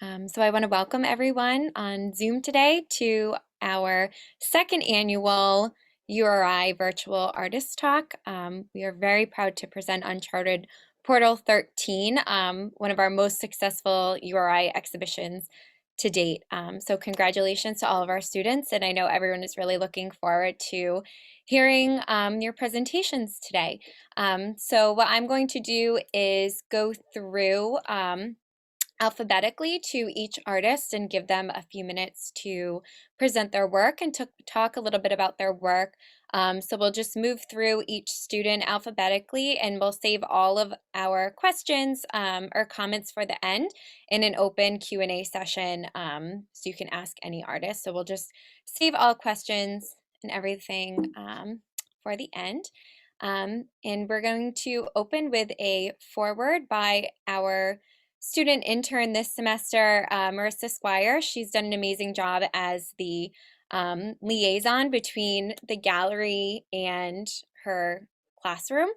So I want to welcome everyone on Zoom today to our second annual URI Virtual Artist Talk. We are very proud to present Uncharted Portal 13, one of our most successful URI exhibitions to date. So congratulations to all of our students, and I know everyone is really looking forward to hearing your presentations today. So what I'm going to do is go through alphabetically to each artist and give them a few minutes to present their work and to talk a little bit about their work. So we'll just move through each student alphabetically, and we'll save all of our questions or comments for the end in an open Q&A session, so you can ask any artist. So we'll just save all questions and everything for the end. And we're going to open with a foreword by our student intern this semester, Marissa Squire. She's done an amazing job as the liaison between the gallery and her classroom.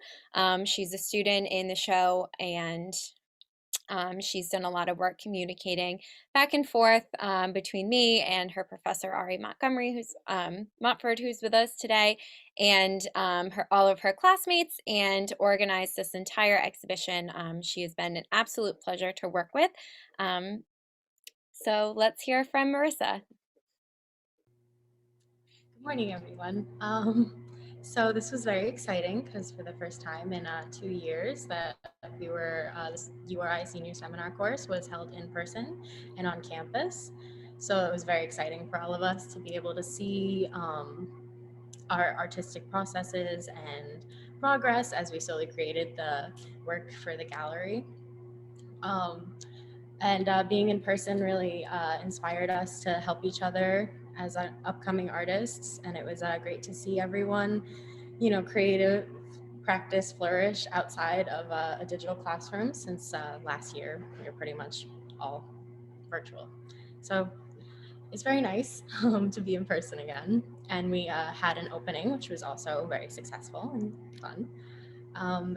She's a student in the show, and she's done a lot of work communicating back and forth between me and her professor, Ari Montgomery, Montford, who's with us today, and all of her classmates, and organized this entire exhibition. She has been an absolute pleasure to work with. So let's hear from Marissa. Good morning, everyone. So this was very exciting because for the first time in 2 years that this URI senior seminar course was held in person and on campus. So it was very exciting for all of us to be able to see our artistic processes and progress as we slowly created the work for the gallery. And being in person really inspired us to help each other as upcoming artists. And it was great to see everyone, creative practice flourish outside of a digital classroom since last year we were pretty much all virtual. So it's very nice to be in person again. And we had an opening, which was also very successful and fun.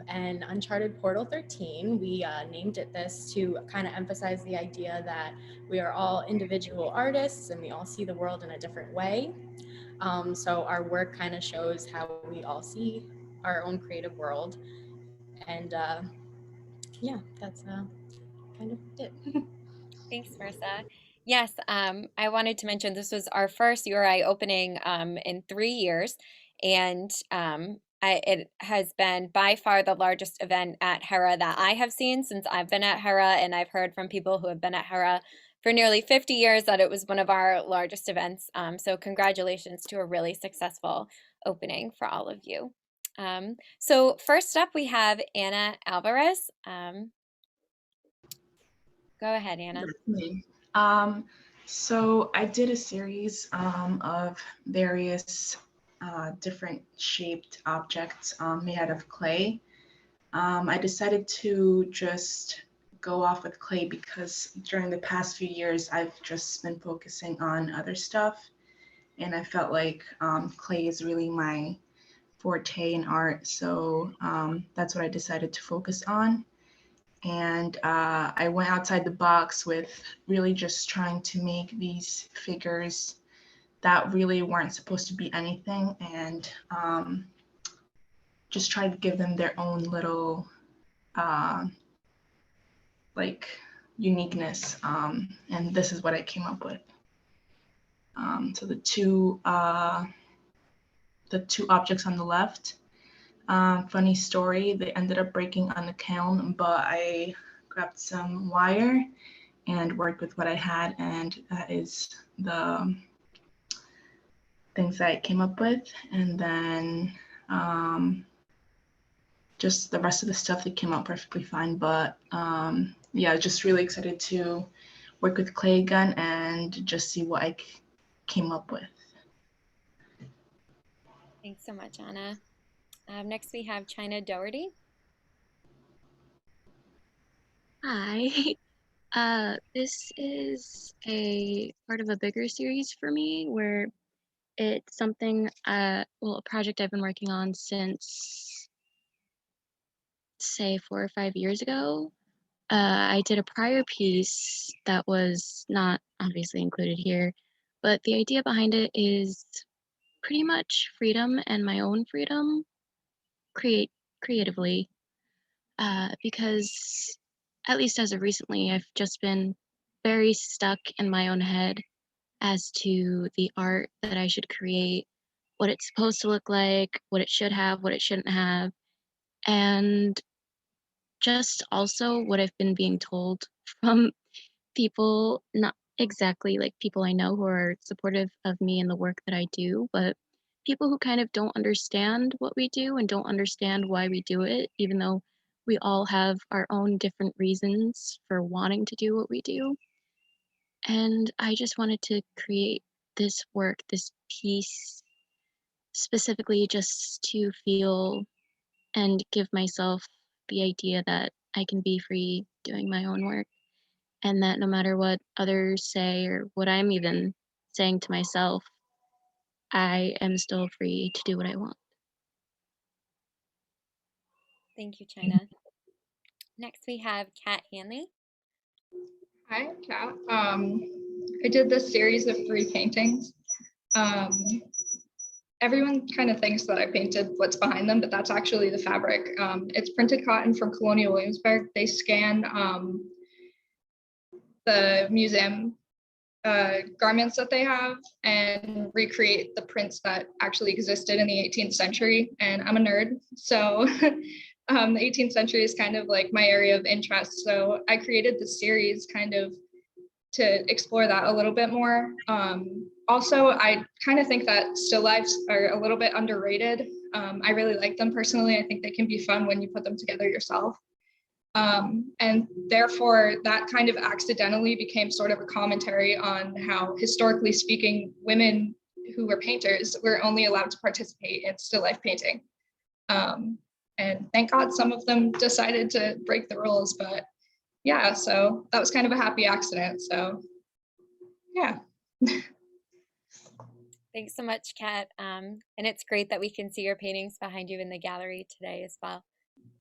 And Uncharted Portal 13, we named it this to kind of emphasize the idea that we are all individual artists and we all see the world in a different way. So our work kind of shows how we all see our own creative world. And yeah, that's kind of it. Thanks, Marissa. Yes, I wanted to mention this was our first URI opening in 3 years, and it has been by far the largest event at Hera that I have seen since I've been at Hera, and I've heard from people who have been at Hera for nearly 50 years that it was one of our largest events. So congratulations to a really successful opening for all of you. So first up, we have Anna Alvarez. Go ahead, Anna. That's me. So I did a series of various different shaped objects made out of clay. I decided to just go off with clay because during the past few years I've just been focusing on other stuff, and I felt like clay is really my forte in art, so that's what I decided to focus on. And I went outside the box with really just trying to make these figures that really weren't supposed to be anything, and just try to give them their own little like uniqueness. And this is what I came up with. So the two objects on the left. Funny story, they ended up breaking on the kiln, but I grabbed some wire and worked with what I had, and that is the things that I came up with. And then just the rest of the stuff that came out perfectly fine. But yeah, just really excited to work with clay again and just see what I came up with. Thanks so much, Anna. Next, we have Chyna Doherty. Hi. This is a part of a bigger series for me where it's something, a project I've been working on since, say, 4 or 5 years ago. I did a prior piece that was not obviously included here, but the idea behind it is pretty much freedom and my own freedom creatively, because at least as of recently, I've just been very stuck in my own head as to the art that I should create, what it's supposed to look like, what it should have, what it shouldn't have, and just also what I've been being told from people, not exactly like people I know who are supportive of me and the work that I do, but people who kind of don't understand what we do and don't understand why we do it, even though we all have our own different reasons for wanting to do what we do. And I just wanted to create this work, this piece, specifically just to feel and give myself the idea that I can be free doing my own work, and that no matter what others say or what I'm even saying to myself, I am still free to do what I want. Thank you, Chyna. Next, we have Kat Hanley. Hi, Kat. I did this series of 3 paintings. Everyone kind of thinks that I painted what's behind them, but that's actually the fabric. It's printed cotton from Colonial Williamsburg. They scan the museum garments that they have and recreate the prints that actually existed in the 18th century. And I'm a nerd, so the 18th century is kind of like my area of interest. So I created this series kind of to explore that a little bit more. Also, I kind of think that still lifes are a little bit underrated. I really like them personally. I think they can be fun when you put them together yourself. And therefore, that kind of accidentally became sort of a commentary on how, historically speaking, women who were painters were only allowed to participate in still life painting. And thank God some of them decided to break the rules, but yeah, so that was kind of a happy accident. So yeah. Thanks so much, Kat. And it's great that we can see your paintings behind you in the gallery today as well.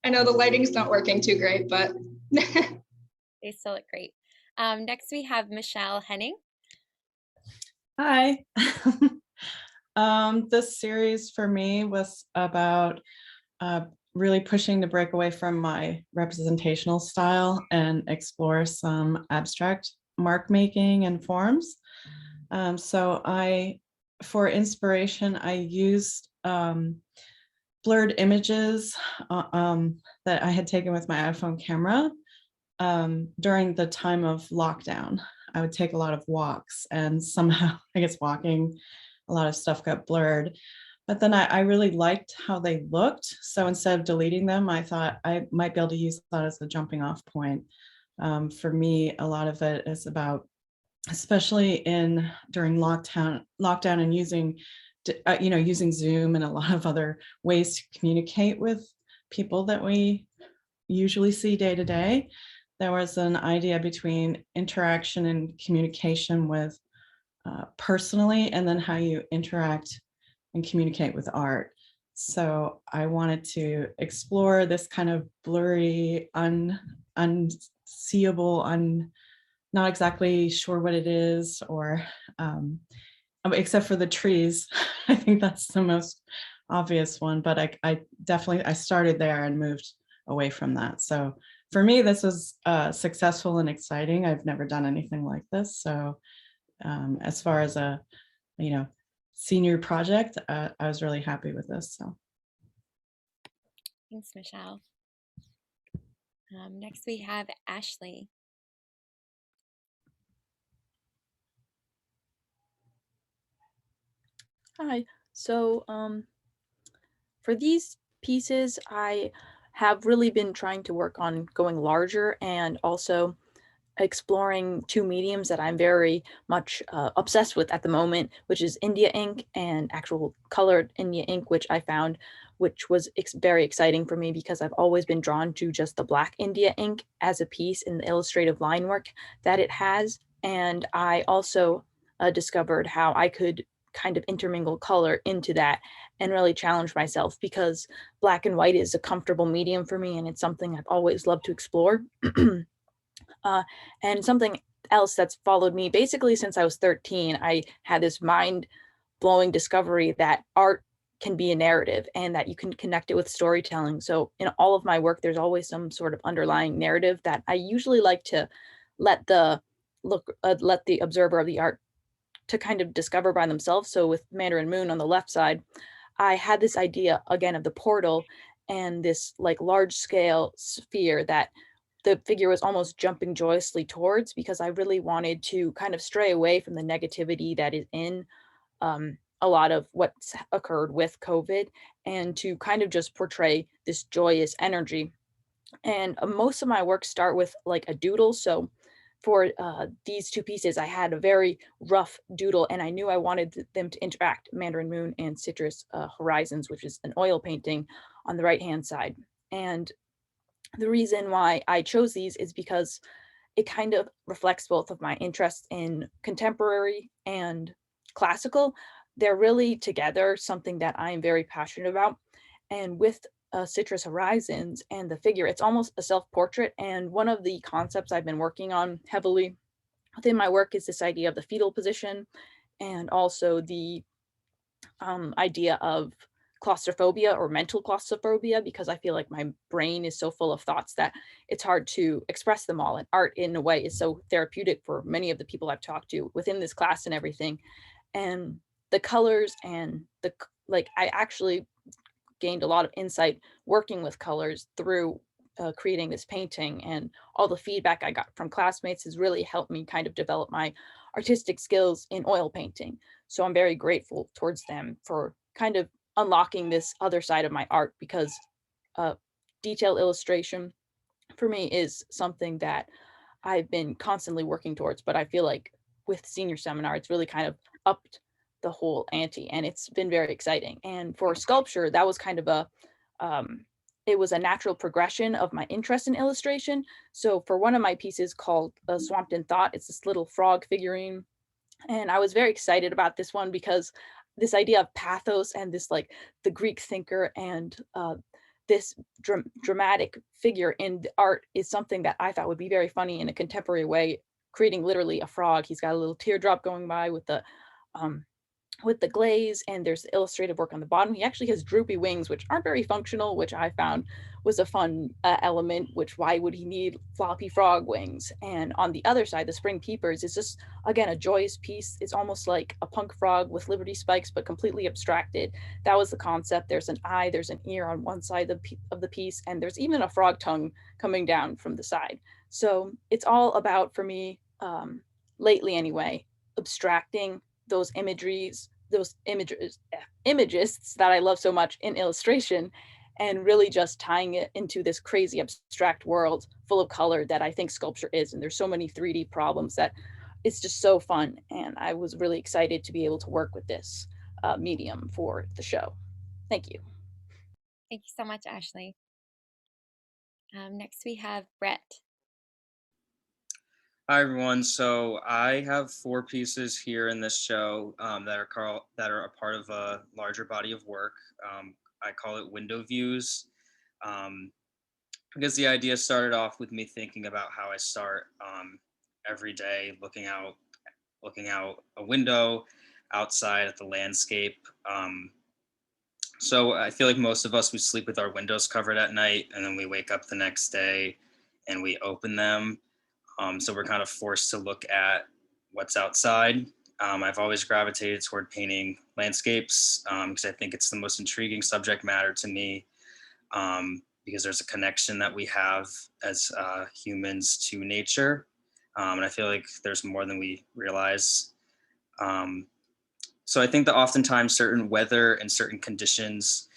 I know the lighting's not working too great, but They still look great. Next, we have Michelle Henning. Hi. This series for me was about really pushing to break away from my representational style and explore some abstract mark making and forms. So for inspiration, I used blurred images that I had taken with my iPhone camera during the time of lockdown. I would take a lot of walks, and somehow, I guess walking, a lot of stuff got blurred. But then I really liked how they looked. So instead of deleting them, I thought I might be able to use that as a jumping off point. For me, a lot of it is about, especially during lockdown and using Zoom and a lot of other ways to communicate with people that we usually see day to day. There was an idea between interaction and communication with personally, and then how you interact and communicate with art. So I wanted to explore this kind of blurry, unseeable, not exactly sure what it is, or except for the trees. I think that's the most obvious one, but I definitely started there and moved away from that. So for me, this was successful and exciting. I've never done anything like this. So as far as a senior project, I was really happy with this. So Thanks, Michelle. Next, we have Ashley. Hi. So for these pieces, I have really been trying to work on going larger and also exploring 2 mediums that I'm very much obsessed with at the moment, which is India ink and actual colored India ink, which I found, which was very exciting for me because I've always been drawn to just the black India ink as a piece in the illustrative line work that it has. And I also discovered how I could kind of intermingle color into that and really challenge myself, because black and white is a comfortable medium for me and it's something I've always loved to explore. And something else that's followed me basically since I was 13, I had this mind-blowing discovery that art can be a narrative and that you can connect it with storytelling. So in all of my work, there's always some sort of underlying narrative that I usually like to let the let the observer of the art to kind of discover by themselves. So with Mandarin Moon on the left side, I had this idea again of the portal and this like large scale sphere that the figure was almost jumping joyously towards, because I really wanted to kind of stray away from the negativity that is in a lot of what's occurred with COVID, and to kind of just portray this joyous energy. And most of my work start with like a doodle. So for these two pieces, I had a very rough doodle, and I knew I wanted them to interact, Mandarin Moon and Citrus Horizons, which is an oil painting on the right-hand side. And the reason why I chose these is because it kind of reflects both of my interests in contemporary and classical. They're really together, something that I am very passionate about. And with Citrus Horizons and the figure, it's almost a self-portrait. And one of the concepts I've been working on heavily within my work is this idea of the fetal position, and also the idea of claustrophobia or mental claustrophobia, because I feel like my brain is so full of thoughts that it's hard to express them all. And art, in a way, is so therapeutic for many of the people I've talked to within this class and everything. And the colors and the, like, I actually gained a lot of insight working with colors through creating this painting, and all the feedback I got from classmates has really helped me kind of develop my artistic skills in oil painting. So I'm very grateful towards them for kind of unlocking this other side of my art, because detail illustration for me is something that I've been constantly working towards, but I feel like with senior seminar, it's really kind of upped the whole ante, and it's been very exciting. And for sculpture, that was kind of a, it was a natural progression of my interest in illustration. So for one of my pieces called Swamped in Thought, it's this little frog figurine. And I was very excited about this one because this idea of pathos and this like the Greek thinker and this dramatic figure in the art is something that I thought would be very funny in a contemporary way, creating literally a frog. He's got a little teardrop going by with the glaze, and there's illustrative work on the bottom. He actually has droopy wings, which aren't very functional, which I found was a fun element, which why would he need floppy frog wings? And on the other side, the spring peepers is just, again, a joyous piece. It's almost like a punk frog with liberty spikes, but completely abstracted. That was the concept. There's an eye, there's an ear on one side of the piece, and there's even a frog tongue coming down from the side. So it's all about, for me, lately anyway, abstracting those images that I love so much in illustration, and really just tying it into this crazy abstract world full of color that I think sculpture is. And there's so many 3D problems that it's just so fun. And I was really excited to be able to work with this medium for the show. Thank you. Thank you so much, Ashley. Next we have Brett. Hi everyone. So I have 4 pieces here in this show that are a part of a larger body of work. I call it window views, because the idea started off with me thinking about how I start every day, looking out a window outside at the landscape. So I feel like most of us, we sleep with our windows covered at night, and then we wake up the next day and we open them. So we're kind of forced to look at what's outside. I've always gravitated toward painting landscapes because I think it's the most intriguing subject matter to me, because there's a connection that we have as humans to nature. And I feel like there's more than we realize. So I think that oftentimes certain weather and certain conditions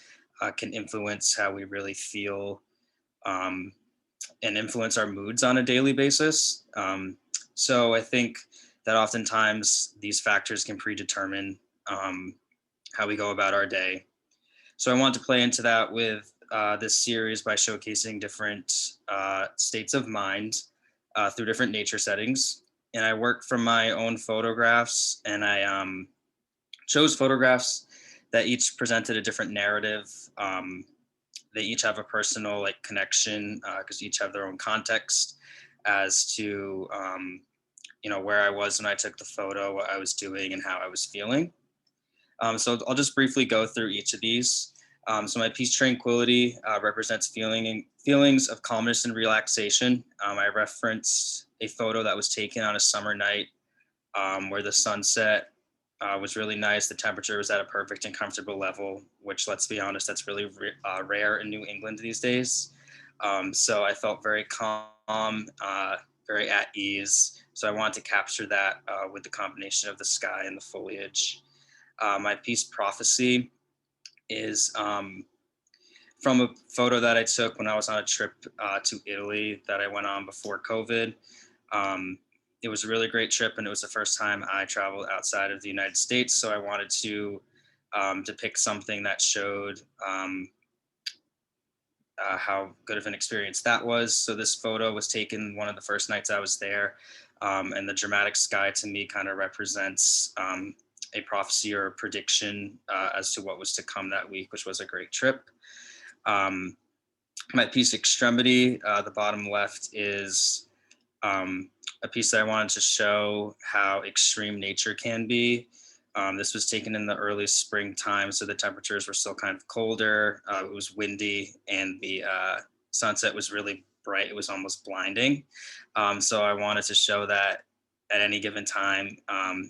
can influence how we really feel, and influence our moods on a daily basis. So I think that oftentimes these factors can predetermine how we go about our day. So I want to play into that with this series by showcasing different states of mind through different nature settings. And I work from my own photographs, and I chose photographs that each presented a different narrative. They each have a personal connection because each have their own context. as to, where I was when I took the photo, what I was doing, and how I was feeling. So I'll just briefly go through each of these. So my piece Tranquility represents feelings of calmness and relaxation. I referenced a photo that was taken on a summer night where the sunset was really nice. The temperature was at a perfect and comfortable level, which, let's be honest, that's really rare in New England these days. So I felt very calm, very at ease. So I wanted to capture that with the combination of the sky and the foliage. My piece Prophecy is from a photo that I took when I was on a trip to Italy that I went on before COVID. It was a really great trip, and it was the first time I traveled outside of the United States. So I wanted to depict something that showed how good of an experience that was. So this photo was taken one of the first nights I was there, and the dramatic sky to me kind of represents a prophecy or a prediction as to what was to come that week, which was a great trip. My piece Extremity, the bottom left, is a piece that I wanted to show how extreme nature can be. This was taken in the early springtime, so the temperatures were still kind of colder. It was windy, and the sunset was really bright. It was almost blinding. So I wanted to show that at any given time,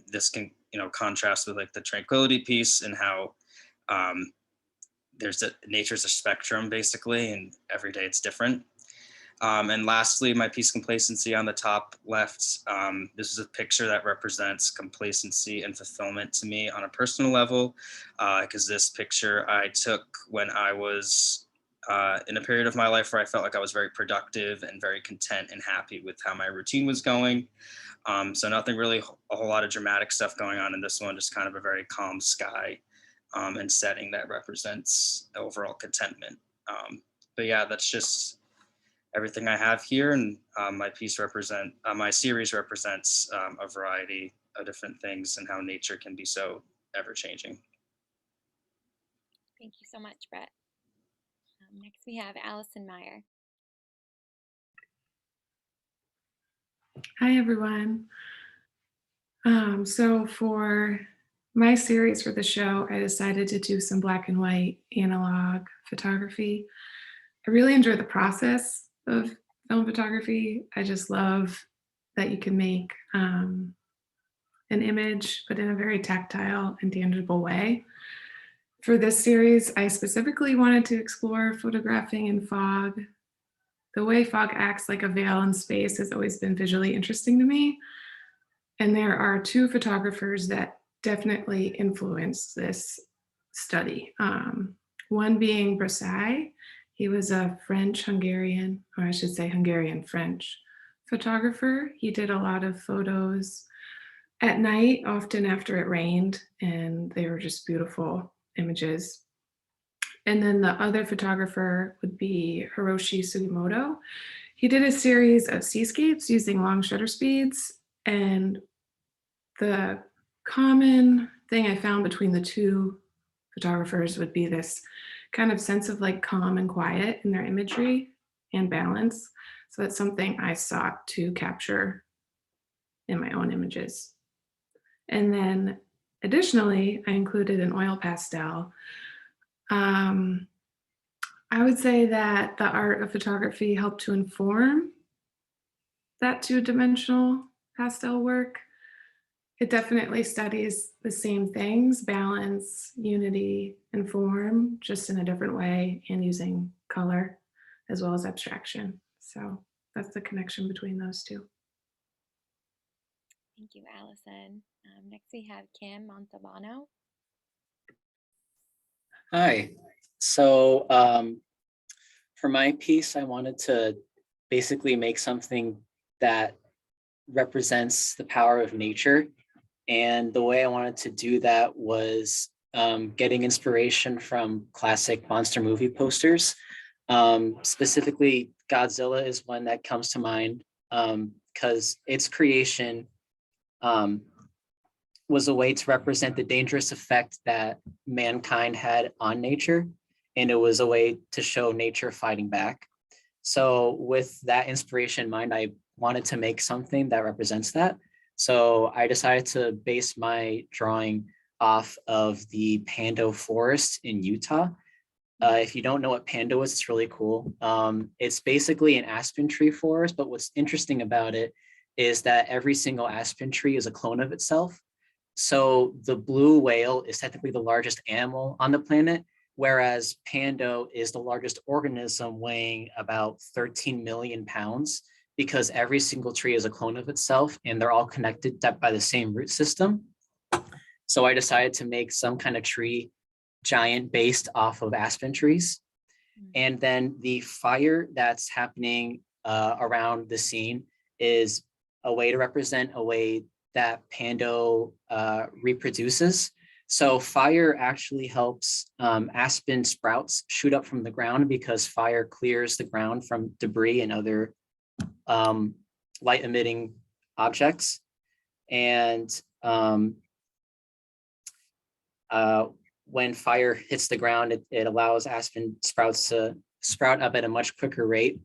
this can, contrast with like the Tranquility piece, and how nature's a spectrum basically, and every day it's different. And lastly, my piece Complacency on the top left. This is a picture that represents complacency and fulfillment to me on a personal level, because this picture I took when I was in a period of my life where I felt like I was very productive and very content and happy with how my routine was going. So nothing really, a whole lot of dramatic stuff going on in this one, just kind of a very calm sky and setting that represents overall contentment. But yeah, that's just everything I have here, and my series represents a variety of different things and how nature can be so ever-changing. Thank you so much, Brett. Next we have Allison Meyer. Hi, everyone. So for my series for the show, I decided to do some black and white analog photography. I really enjoy the process of film photography. I just love that you can make an image, but in a very tactile and tangible way. For this series, I specifically wanted to explore photographing in fog. The way fog acts like a veil in space has always been visually interesting to me. And there are two photographers that definitely influenced this study. One being Brent. He was a French-Hungarian, or I should say Hungarian-French photographer. He did a lot of photos at night, often after it rained, and they were just beautiful images. And then the other photographer would be Hiroshi Sugimoto. He did a series of seascapes using long shutter speeds, and the common thing I found between the two photographers would be this kind of sense of like calm and quiet in their imagery and balance. So that's something I sought to capture in my own images. And then additionally, I included an oil pastel. I would say that the art of photography helped to inform that two-dimensional pastel work. It definitely studies the same things, balance, unity, and form, just in a different way, and using color as well as abstraction. So that's the connection between those two. Thank you, Allison. Next we have Kim Montalbano. Hi. So for my piece, I wanted to basically make something that represents the power of nature. And the way I wanted to do that was getting inspiration from classic monster movie posters. Specifically, Godzilla is one that comes to mind because its creation was a way to represent the dangerous effect that mankind had on nature. And it was a way to show nature fighting back. So with that inspiration in mind, I wanted to make something that represents that. So I decided to base my drawing off of the Pando Forest in Utah. If you don't know what Pando is, it's really cool. It's basically an aspen tree forest, but what's interesting about it is that every single aspen tree is a clone of itself. So the blue whale is technically the largest animal on the planet, whereas Pando is the largest organism, weighing about 13 million pounds, because every single tree is a clone of itself and they're all connected by the same root system. So I decided to make some kind of tree giant based off of aspen trees. And then the fire that's happening around the scene is a way to represent a way that Pando reproduces. So fire actually helps aspen sprouts shoot up from the ground, because fire clears the ground from debris and other light emitting objects. And when fire hits the ground, it allows aspen sprouts to sprout up at a much quicker rate.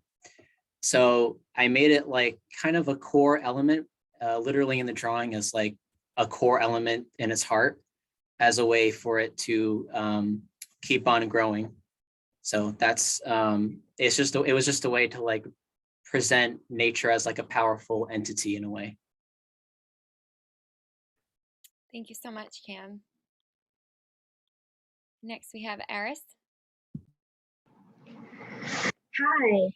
So I made it like kind of a core element, literally in the drawing as like a core element in its heart, as a way for it to keep on growing. So that's it was just a way to like present nature as like a powerful entity in a way. Thank you so much, Cam. Next, we have Eris. Hi.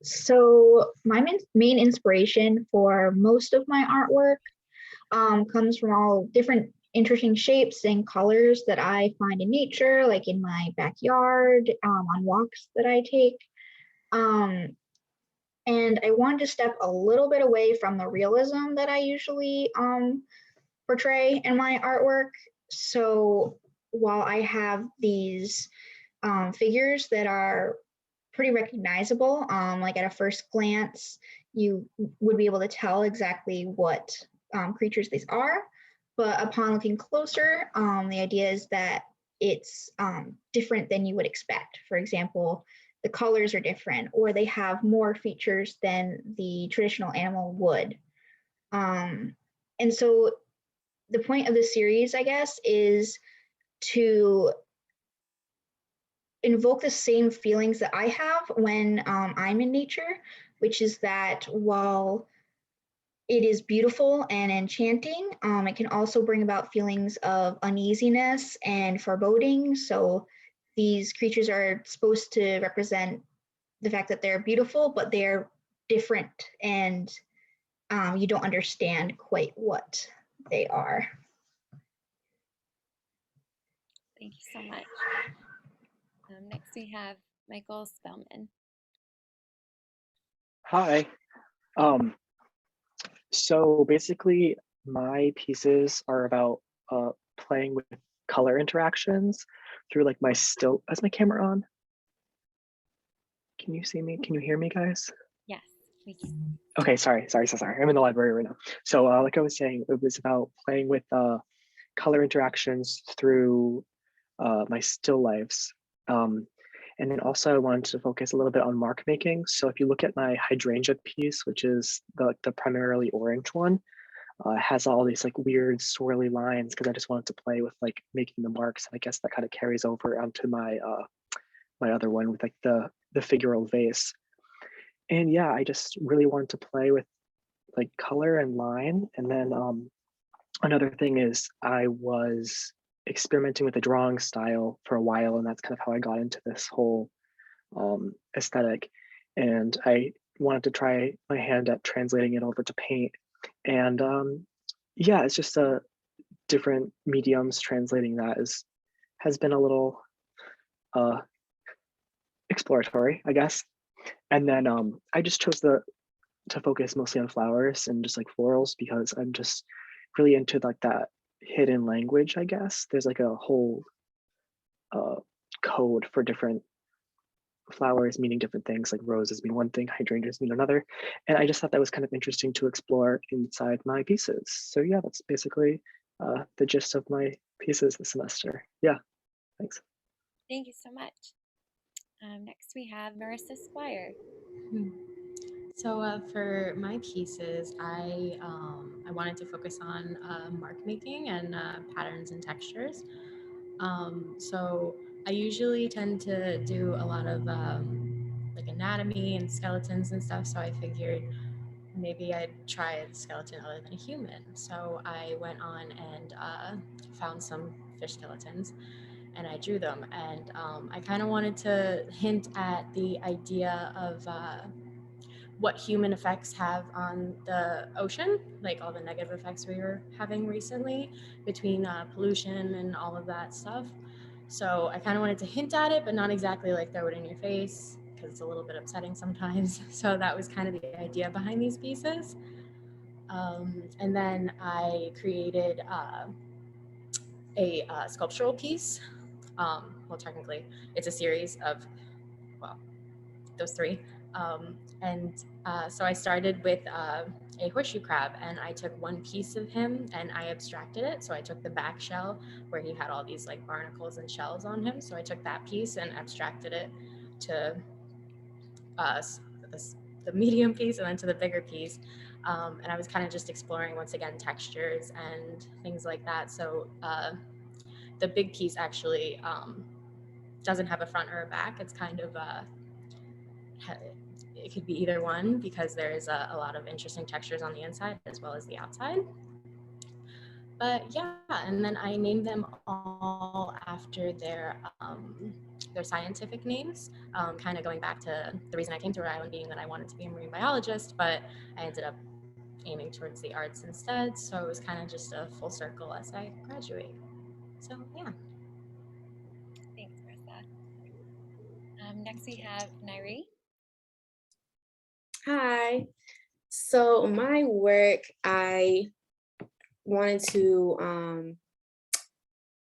So my main inspiration for most of my artwork comes from all different interesting shapes and colors that I find in nature, like in my backyard, on walks that I take. And I wanted to step a little bit away from the realism that I usually portray in my artwork. So while I have these figures that are pretty recognizable, like at a first glance, you would be able to tell exactly what creatures these are. But upon looking closer, the idea is that it's different than you would expect. For example, the colors are different, or they have more features than the traditional animal would. And so the point of the series, I guess, is to invoke the same feelings that I have when I'm in nature, which is that while it is beautiful and enchanting, it can also bring about feelings of uneasiness and foreboding. So these creatures are supposed to represent the fact that they're beautiful, but they're different, and you don't understand quite what they are. Thank you so much. Next, we have Michael Spellman. Hi. So basically, my pieces are about playing with color interactions through like my still. Is my camera on? Can you see me? Can you hear me, guys? Yes, we can. Okay, sorry. I'm in the library right now. So like I was saying, it was about playing with color interactions through my still lifes. And then also I wanted to focus a little bit on mark making. So if you look at my hydrangea piece, which is the primarily orange one, it has all these like weird swirly lines because I just wanted to play with like making the marks. And I guess that kind of carries over onto my my other one with like the figural vase. And yeah, I just really wanted to play with like color and line. And then another thing is I was experimenting with the drawing style for a while, and that's kind of how I got into this whole aesthetic. And I wanted to try my hand at translating it over to paint. And yeah, it's just a different mediums translating that has been a little exploratory, I guess. And then I just chose to focus mostly on flowers and just like florals because I'm just really into like that hidden language, I guess. There's like a whole code for different flowers meaning different things, like roses mean one thing, hydrangeas mean another. And I just thought that was kind of interesting to explore inside my pieces. So yeah, that's basically the gist of my pieces this semester. Yeah, thanks. Thank you so much. Next we have Marissa Squire. So for my pieces, I wanted to focus on mark making and patterns and textures. So I usually tend to do a lot of like anatomy and skeletons and stuff. So I figured maybe I'd try a skeleton other than a human. So I went on and found some fish skeletons and I drew them. And I kind of wanted to hint at the idea of what human effects have on the ocean, like all the negative effects we were having recently between pollution and all of that stuff. So I kind of wanted to hint at it, but not exactly like throw it in your face because it's a little bit upsetting sometimes. So that was kind of the idea behind these pieces. And then I created a sculptural piece. Well, technically, it's a series of, well, those three. So I started with a horseshoe crab, and I took one piece of him and I abstracted it. So I took the back shell where he had all these like barnacles and shells on him. So I took that piece and abstracted it to the medium piece and then to the bigger piece. And I was kind of just exploring, once again, textures and things like that. So the big piece actually doesn't have a front or a back. It's kind of it could be either one because there's a lot of interesting textures on the inside as well as the outside. But yeah, and then I named them all after their scientific names, kind of going back to the reason I came to Rhode Island being that I wanted to be a marine biologist, but I ended up aiming towards the arts instead. So it was kind of just a full circle as I graduate. So yeah. Thanks, Marissa. Next we have Nyree. Hi. So my work, I wanted to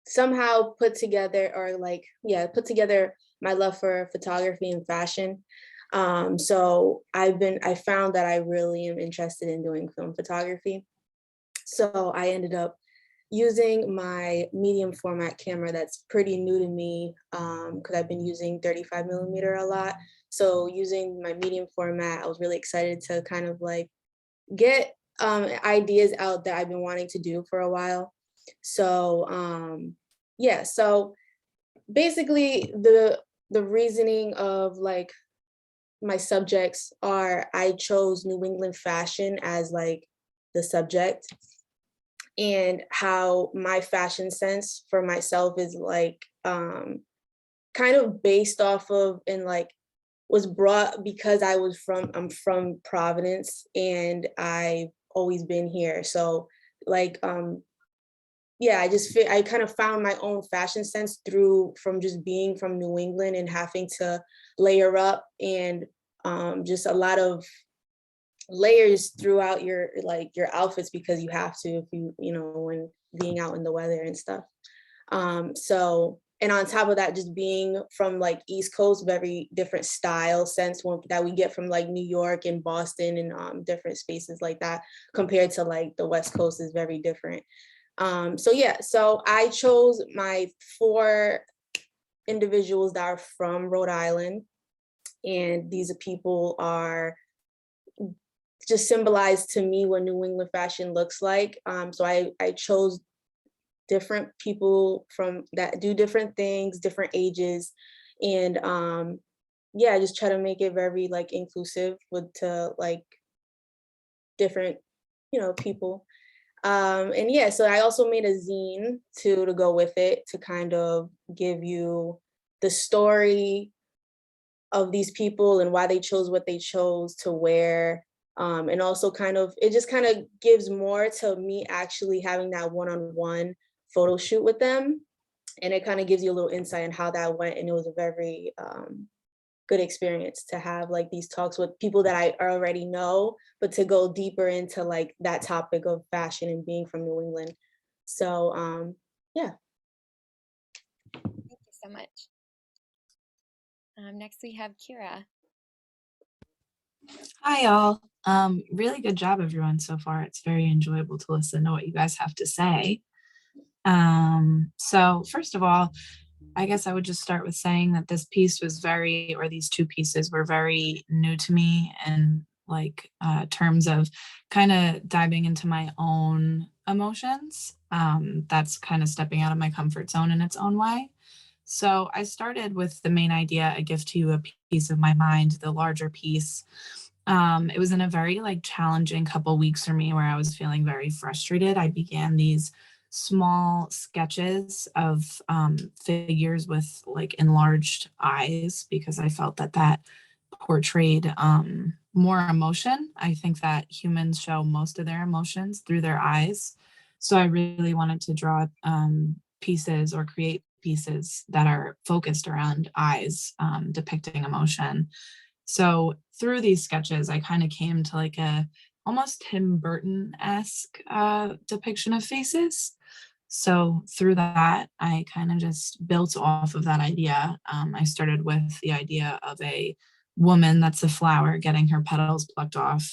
somehow put together put together my love for photography and fashion. So I found that I really am interested in doing film photography. So I ended up using my medium format camera that's pretty new to me because I've been using 35mm a lot. So using my medium format, I was really excited to kind of like get ideas out that I've been wanting to do for a while. So yeah, so basically the reasoning of like my subjects are I chose New England fashion as like the subject, and how my fashion sense for myself is like kind of based off of and like was brought because I'm from Providence and I've always been here. So like yeah, I kind of found my own fashion sense from just being from New England and having to layer up and just a lot of layers throughout your outfits because you have to if you know when being out in the weather and stuff. So and on top of that, just being from like East Coast, very different style sense that we get from like New York and Boston and different spaces like that compared to like the West Coast is very different. So yeah, so I chose my 4 individuals that are from Rhode Island, and these people are just symbolize to me what New England fashion looks like. So I chose different people from that do different things, different ages, and yeah, I just try to make it very like inclusive to like different people. And yeah, so I also made a zine to go with it to kind of give you the story of these people and why they chose what they chose to wear. And also it just kind of gives more to me actually having that one-on-one photo shoot with them. And it kind of gives you a little insight on how that went. And it was a very good experience to have like these talks with people that I already know, but to go deeper into like that topic of fashion and being from New England. So yeah. Thank you so much. Next we have Kira. Hi, all. Really good job, everyone, so far. It's very enjoyable to listen to what you guys have to say. So first of all, I guess I would just start with saying that this piece was these 2 pieces were very new to me and like terms of kind of diving into my own emotions. That's kind of stepping out of my comfort zone in its own way. So I started with the main idea, a gift to you, a piece of my mind, the larger piece. It was in a very like challenging couple weeks for me where I was feeling very frustrated. I began these small sketches of figures with like enlarged eyes because I felt that that portrayed more emotion. I think that humans show most of their emotions through their eyes. So I really wanted to draw pieces or create pieces that are focused around eyes depicting emotion. So through these sketches, I kind of came to like a almost Tim Burton-esque depiction of faces. So through that, I kind of just built off of that idea. I started with the idea of a woman that's a flower getting her petals plucked off.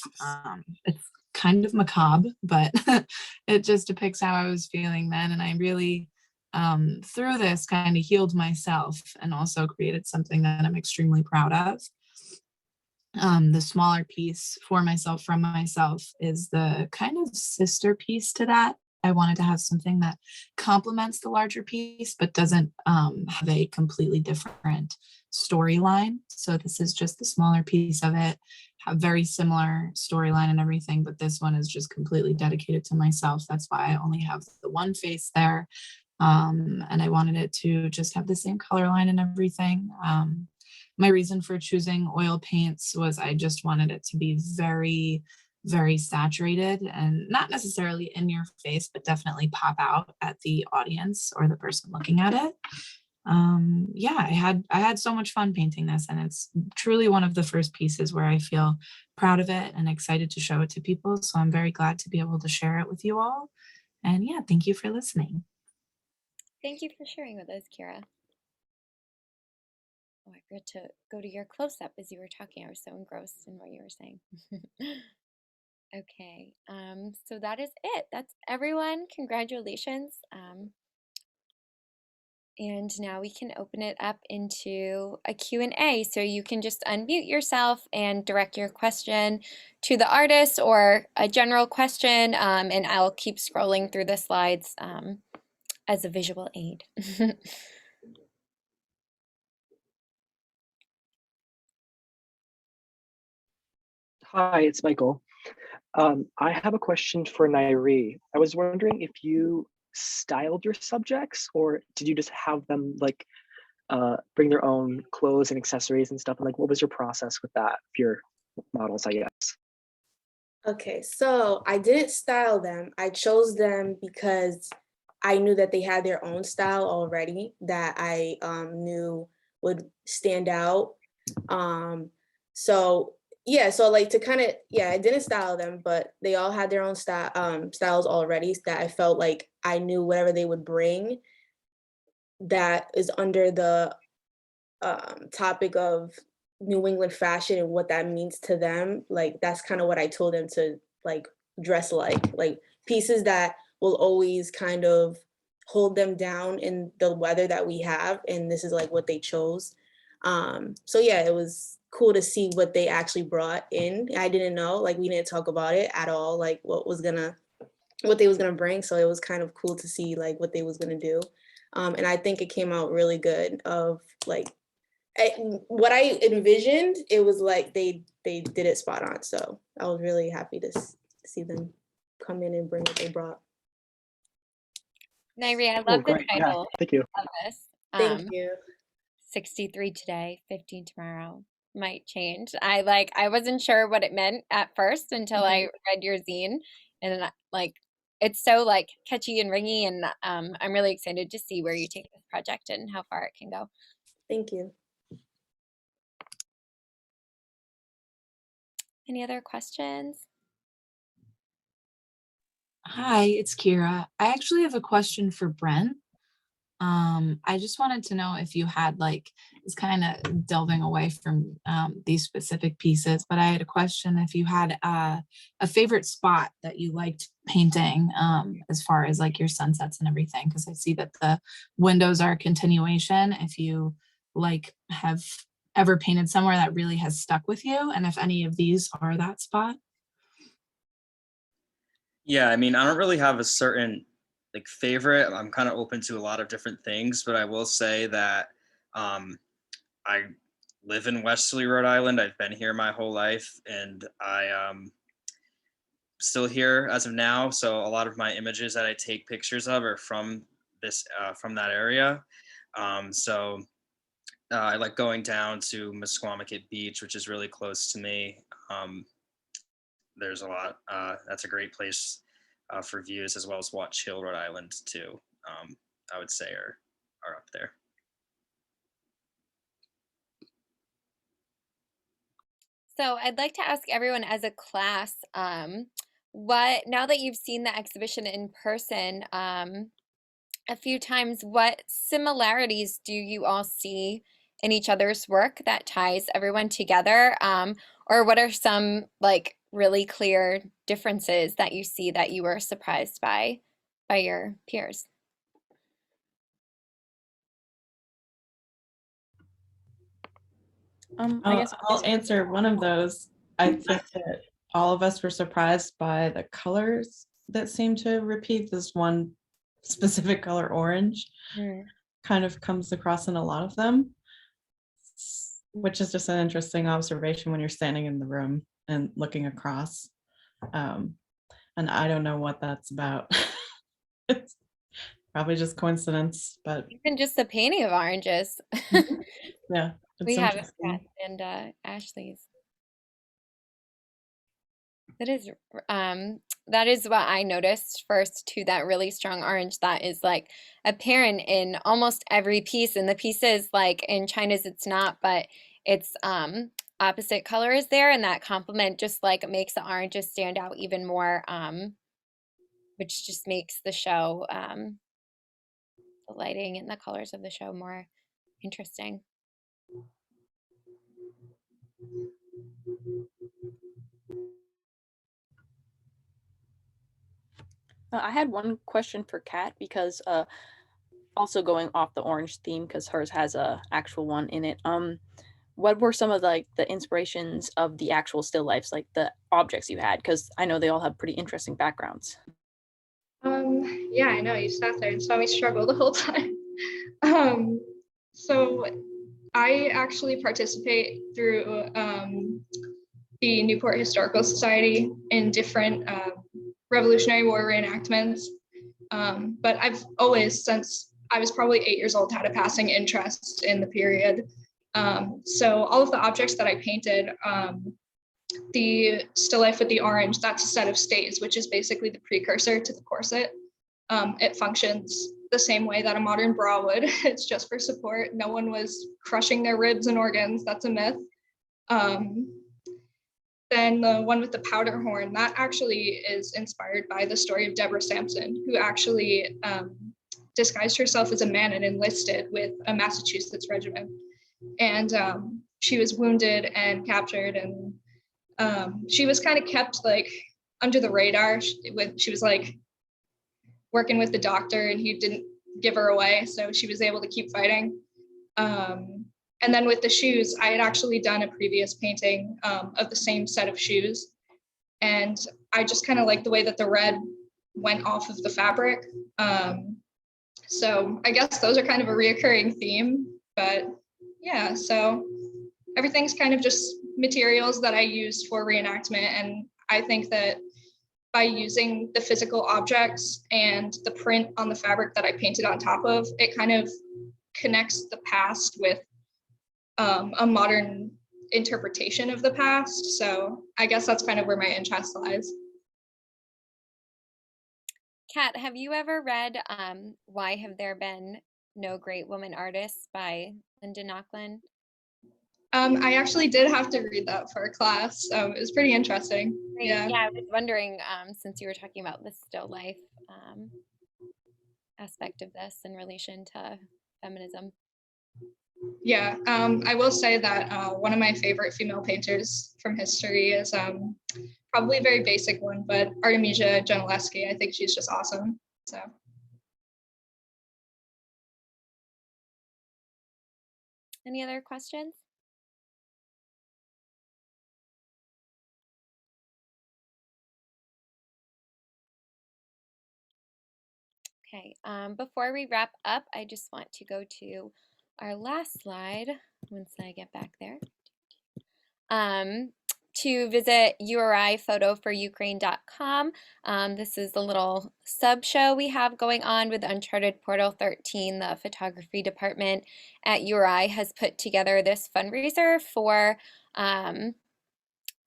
It's kind of macabre, but it just depicts how I was feeling then. And I really, through this, kind of healed myself and also created something that I'm extremely proud of. The smaller piece for myself from myself is the kind of sister piece to that. I wanted to have something that complements the larger piece, but doesn't have a completely different storyline. So this is just the smaller piece of it, have very similar storyline and everything, but this one is just completely dedicated to myself. That's why I only have the one face there. And I wanted it to just have the same color line and everything. My reason for choosing oil paints was I just wanted it to be very, very saturated and not necessarily in your face, but definitely pop out at the audience or the person looking at it. Yeah, I had so much fun painting this, and it's truly one of the first pieces where I feel proud of it and excited to show it to people. So I'm very glad to be able to share it with you all. And yeah, thank you for listening. Thank you for sharing with us, Kira. Oh, I forgot to go to your close-up as you were talking. I was so engrossed in what you were saying. Okay, so that is it. That's everyone. Congratulations. And now we can open it up into a Q&A. So you can just unmute yourself and direct your question to the artist or a general question, and I'll keep scrolling through the slides as a visual aid. Hi, it's Michael. I have a question for Nyree. I was wondering if you styled your subjects, or did you just have them like bring their own clothes and accessories and stuff? And like, what was your process with that for your models, I guess? Okay, so I didn't style them. I chose them because I knew that they had their own style already that I knew would stand out. So yeah, so like to kind of, yeah, I didn't style them, but they all had their own styles already that I felt like I knew whatever they would bring that is under the topic of New England fashion and what that means to them. Like that's kind of what I told them to like dress like pieces that will always kind of hold them down in the weather that we have. And this is like what they chose. So yeah, it was cool to see what they actually brought in. I didn't know, like we didn't talk about it at all, like what they was gonna bring. So it was kind of cool to see like what they was gonna do. And I think it came out really good of like what I envisioned. It was like they did it spot on. So I was really happy to see them come in and bring what they brought. Nyree, I Oh, love the great. Yeah, title thank you. of this. Thank you. 63 today, 15 tomorrow. Might change. I wasn't sure what it meant at first until I read your zine, and then, like it's so like catchy and ringy, and I'm really excited to see where you take this project and how far it can go. Thank you. Any other questions? Hi, it's Kira. I actually have a question for Brent. I just wanted to know if you had like, it's kind of delving away from these specific pieces, but I had a question if you had a favorite spot that you liked painting as far as like your sunsets and everything, because I see that the windows are a continuation. If you like have ever painted somewhere that really has stuck with you, and if any of these are that spot. Yeah, I mean, I don't really have a certain like favorite. I'm kind of open to a lot of different things, but I will say that I live in Westerly, Rhode Island. I've been here my whole life, and I still here as of now. So a lot of my images that I take pictures of are from from that area. So I like going down to Mesquamaket Beach, which is really close to me. There's a lot. That's a great place for views, as well as Watch Hill, Rhode Island, too. I would say are up there. So I'd like to ask everyone as a class, what, now that you've seen the exhibition in person a few times, what similarities do you all see in each other's work that ties everyone together? Or what are some like really clear differences that you see that you were surprised by your peers? I'll answer one of those. I think that all of us were surprised by the colors that seem to repeat. This one specific color, orange, kind of comes across in a lot of them, which is just an interesting observation when you're standing in the room and looking across. And I don't know what that's about. It's probably just coincidence, but even just the painting of oranges. yeah, We have it and Ashley's. That is what I noticed first too, that really strong orange that is like apparent in almost every piece. And the pieces like in Chyna's it's not, but it's opposite colors there, and that complement just like makes the oranges stand out even more, which just makes the show, the lighting and the colors of the show more interesting. I had one question for Kat, because also going off the orange theme, because hers has a actual one in it. What were some of like the inspirations of the actual still lifes, like the objects you had? Because I know they all have pretty interesting backgrounds. Yeah, I know, you sat there and saw me struggle the whole time. So I actually participate through the Newport Historical Society in different Revolutionary War reenactments. But I've always, since I was probably 8 years old, had a passing interest in the period. So all of the objects that I painted, the still life with the orange, that's a set of stays, which is basically the precursor to the corset. It functions the same way that a modern bra would. It's just for support. No one was crushing their ribs and organs. That's a myth. Then the one with the powder horn, that actually is inspired by the story of Deborah Sampson, who actually disguised herself as a man and enlisted with a Massachusetts regiment. And she was wounded and captured, and she was kind of kept like under the radar. She was like working with the doctor, and he didn't give her away, so she was able to keep fighting. And then with the shoes, I had actually done a previous painting of the same set of shoes, and I just kind of liked the way that the red went off of the fabric. So I guess those are kind of a reoccurring theme, but yeah, so everything's kind of just materials that I use for reenactment. And I think that by using the physical objects and the print on the fabric that I painted on top of, it kind of connects the past with a modern interpretation of the past. So I guess that's kind of where my interest lies. Kat, have you ever read Why Have There Been No Great Woman Artists by Linda Nochlin? I actually did have to read that for a class. It was pretty interesting. Great. Yeah. Yeah, I was wondering, since you were talking about the still life aspect of this in relation to feminism. Yeah, I will say that one of my favorite female painters from history is probably a very basic one, but Artemisia Gentileschi. I think she's just awesome. So. Any other questions? Okay, before we wrap up, I just want to go to our last slide once I get back there. To visit uriphotoforukraine.com. This is the little sub show we have going on with Uncharted Portal 13. The photography department at URI has put together this fundraiser for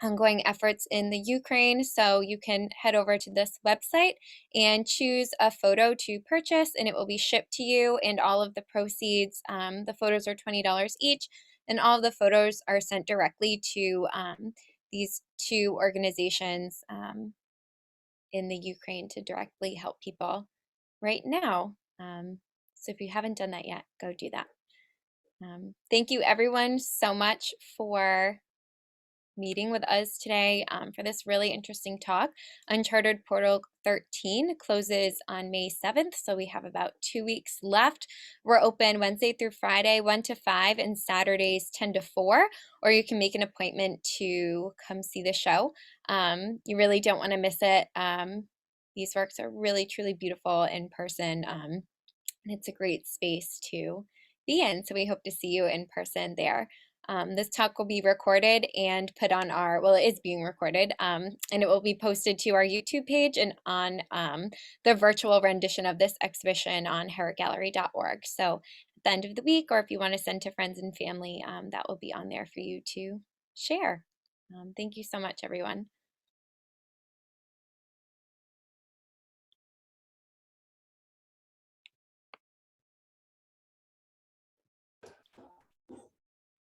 ongoing efforts in the Ukraine. So you can head over to this website and choose a photo to purchase, and it will be shipped to you. And all of the proceeds, the photos are $20 each, and all of the photos are sent directly to these two organizations in the Ukraine to directly help people right now. So if you haven't done that yet, go do that. Thank you everyone so much for meeting with us today for this really interesting talk. Uncharted Portal 13 closes on May 7th, so we have about 2 weeks left. We're open Wednesday through Friday, 1 to 5, and Saturdays, 10 to 4, or you can make an appointment to come see the show. You really don't want to miss it. These works are really, truly beautiful in person, and it's a great space to be in, so we hope to see you in person there. This talk will be recorded and put on our, well, it is being recorded, and it will be posted to our YouTube page and on the virtual rendition of this exhibition on herrickgallery.org. So at the end of the week, or if you want to send to friends and family, that will be on there for you to share. Thank you so much, everyone.